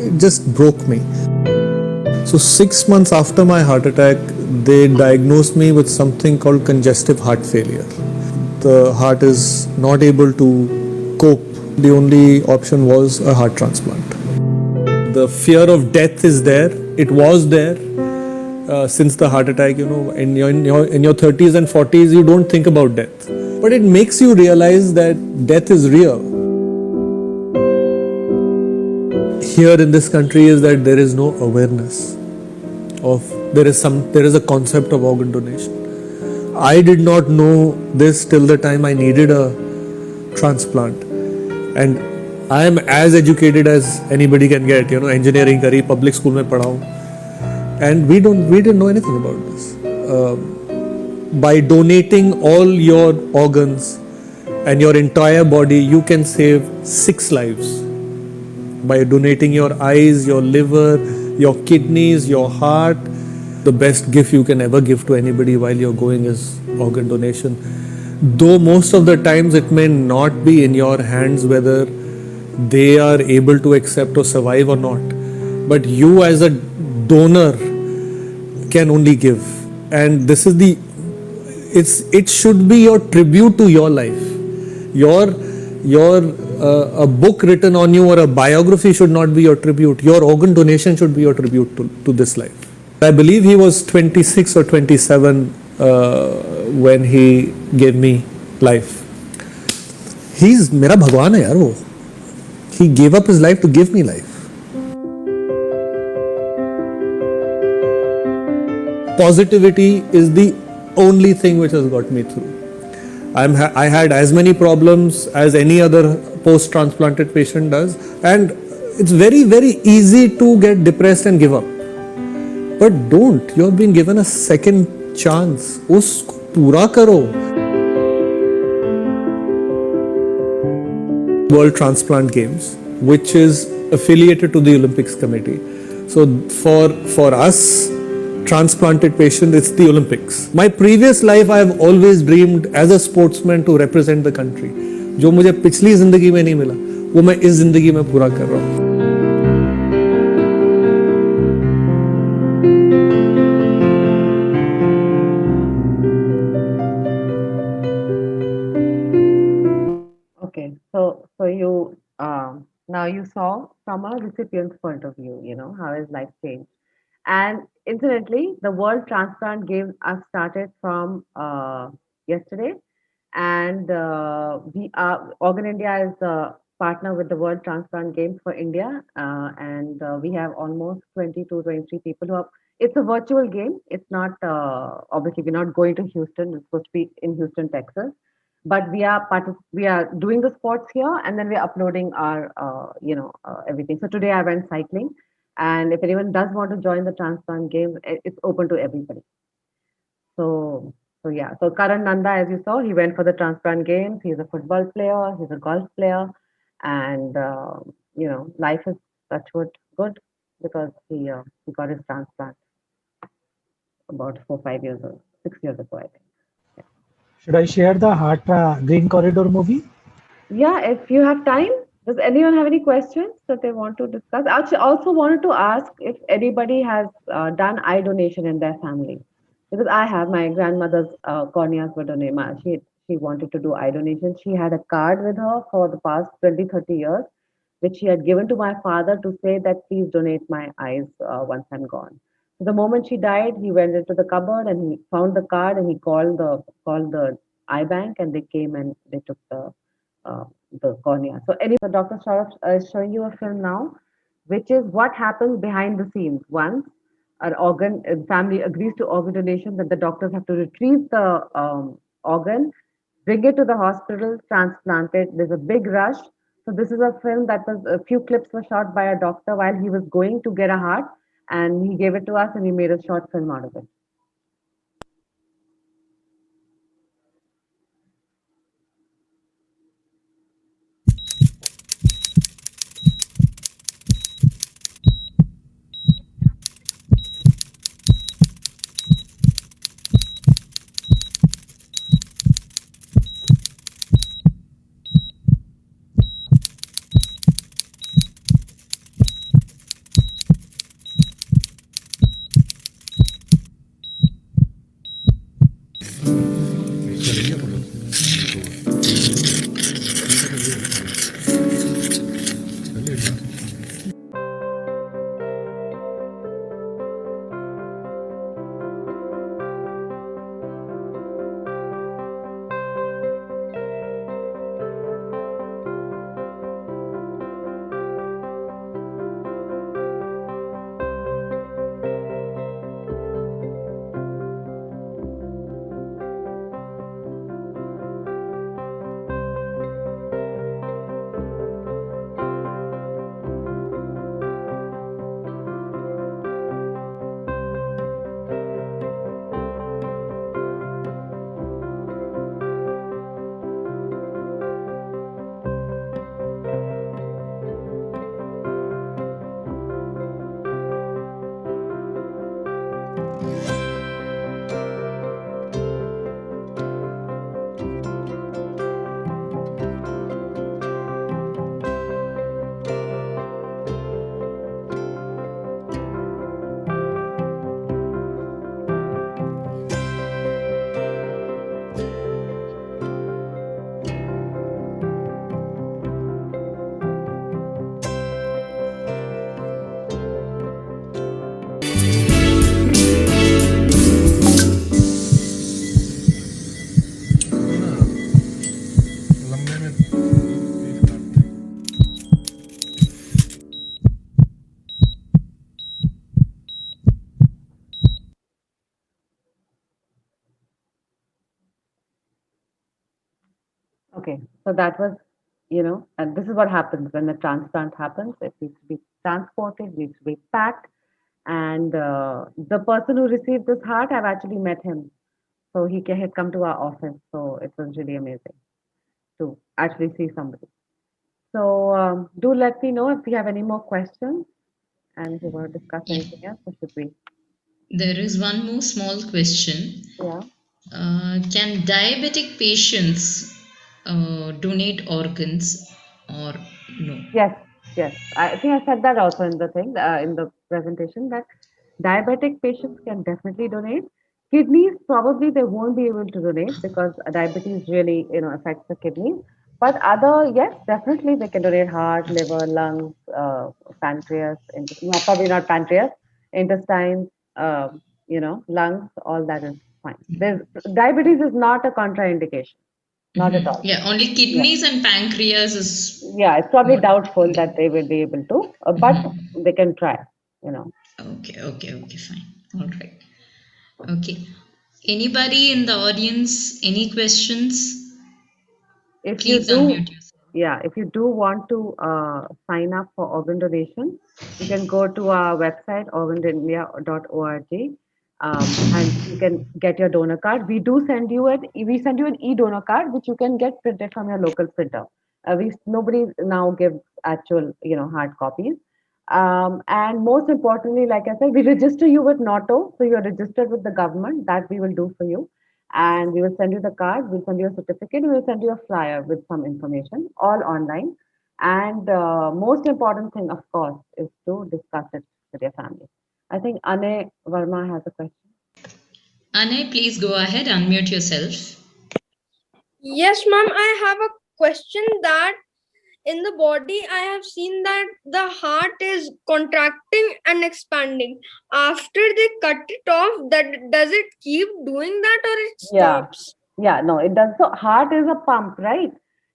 It just broke me. So 6 months after my heart attack, they diagnosed me with something called congestive heart failure. The heart is not able to cope. The only option was a heart transplant. The fear of death is there. It was there since the heart attack. In your 30s and 40s, you don't think about death, but it makes you realize that death is real. Here in this country is that there is no awareness of there is a concept of organ donation. I did not know this till the time I needed a transplant, and I am as educated as anybody can get. Engineering kari, public school mein padha hu, and we didn't know anything about this. By donating all your organs and your entire body, you can save 6 lives. By donating your eyes, your liver, your kidneys, your heart, the best gift you can ever give to anybody while you're going is organ donation. Though most of the times it may not be in your hands whether they are able to accept or survive or not, but you as a donor can only give, and this is it should be your tribute to your life. A book written on you or a biography should not be your tribute. Your organ donation should be your tribute to this life. I believe he was 26 or 27 when he gave me life. He's मेरा भगवान है यार वो. He gave up his life to give me life. Positivity is the only thing which has got me through. I had as many problems as any other post-transplanted patient does, and it's very, very easy to get depressed and give up. But don't. You have been given a second chance. Usko pura karo. World Transplant Games, which is affiliated to the Olympics Committee. So for us transplanted patients, it's the Olympics. My previous life, I have always dreamed as a sportsman to represent the country. जो मुझे पिछली जिंदगी में नहीं मिला, वो मैं इस जिंदगी में पूरा कर रहा हूँ. Okay, so you Now you saw from a recipient's point of view, how his life changed. And incidentally, the World Transplant Games are started from yesterday, and we are Organ India is a partner with the World Transplant Games for India, and we have almost 22, 23 people who are. It's a virtual game. It's not obviously we're not going to Houston. It's supposed to be in Houston, Texas, but we are doing the sports here, and then we're uploading our everything. So today I went cycling, and if anyone does want to join the transplant game, it's open to everybody. So yeah. So Karan Nanda, as you saw, he went for the transplant games. He's a football player. He's a golf player, and life is touchwood good because he got his transplant about 4, 5 years ago, 6 years ago, I think. Should I share the Heart Green Corridor movie? Yeah, if you have time, does anyone have any questions that they want to discuss? I also wanted to ask if anybody has done eye donation in their family, because I have my grandmother's corneas were donated. She wanted to do eye donation. She had a card with her for the past 20, 30 years, which she had given to my father to say that please donate my eyes once I'm gone. So the moment she died, he went into the cupboard and he found the card and he called the eye bank, and they came and they took uh, the cornea. So anyway, so Dr. Saurabh is showing you a film now, which is what happens behind the scenes once an organ family agrees to organ donation. That the doctors have to retrieve the organ, bring it to the hospital, transplant it. There's a big rush. So this is a film that was a few clips were shot by a doctor while he was going to get a heart, and he gave it to us, and we made a short film out of it. Okay, so that was, and this is what happens when the transplant happens. It needs to be transported, needs to be packed, and the person who received this heart, I've actually met him. So had come to our office. So it was really amazing to actually see somebody. So do let me know if you have any more questions and if you want to discuss Yeah. anything else, or should we? There is one more small question. Yeah. Can diabetic patients donate organs or no? Yes, yes. I think I said that also in the thing, in the presentation, that diabetic patients can definitely donate. Kidneys, probably they won't be able to donate because diabetes really, affects the kidneys. But yes, definitely they can donate heart, liver, lungs, pancreas, no, probably not pancreas, intestines, lungs, all that is fine. Diabetes is not a contraindication, not at all. Yeah, only Yeah. kidneys and pancreas is Yeah, it's probably not. doubtful that they will be able to, but they can try, Okay, fine. All right. Okay. Anybody in the audience, any questions? If you Please do, unmute yourself. if you do want to sign up for organ donation, you can go to our website, organindia.org, and you can get your donor card. We send you an e-donor card, which you can get printed from your local printer. Nobody now gives actual, hard copies. And most importantly, like I said, we register you with NOTO, so you're registered with the government. That we will do for you, and we will send you the card, we'll send you a certificate, we'll send you a flyer with some information, all online. And most important thing, of course, is to discuss it with your family. I think Ane Verma has a question. Ane, please go ahead, unmute yourself. Yes, ma'am. I have a question that in the body, I have seen that the heart is contracting and expanding. After they cut it off, does it keep doing that or it stops? Yeah, no, it does. So heart is a pump, right?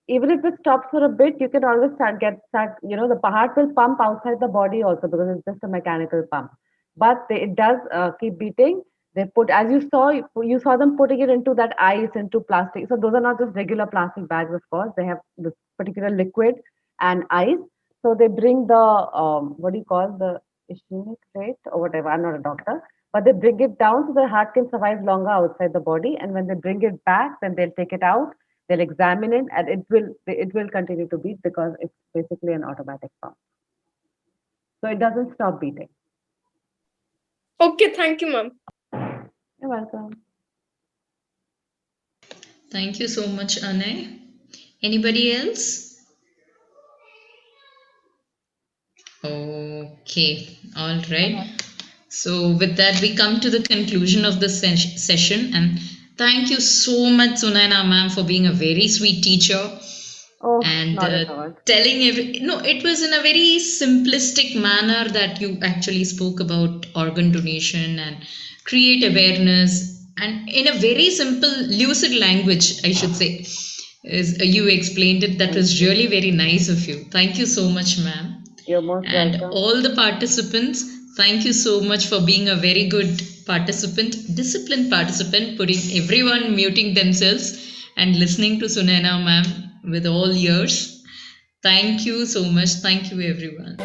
Even if it stops for a bit, you can always the heart will pump outside the body also because it's just a mechanical pump. But it does keep beating. They put, as you saw them putting it into that ice, into plastic. So those are not just regular plastic bags, of course. They have this particular liquid and ice. So they bring the, what do you call the ischemic rate or whatever. I'm not a doctor, but they bring it down so the heart can survive longer outside the body. And when they bring it back, then they'll take it out, they'll examine it, and it will continue to beat because it's basically an automatic pump. So it doesn't stop beating. Okay, thank you, ma'am. You're welcome. Thank you so much, Ane. Anybody else? Okay, all right. So with that, we come to the conclusion of the session. And thank you so much, Sunaina ma'am, for being a very sweet teacher. Oh, And not at all. telling it was in a very simplistic manner that you actually spoke about organ donation and create awareness, and in a very simple lucid language, I should say, is you explained it. That was really very nice of you. Thank you so much, ma'am. You're most And welcome. all the participants, thank you so much for being a very good participant, disciplined participant, putting everyone muting themselves and listening to Sunaina ma'am with all ears. Thank you so much. Thank you, everyone.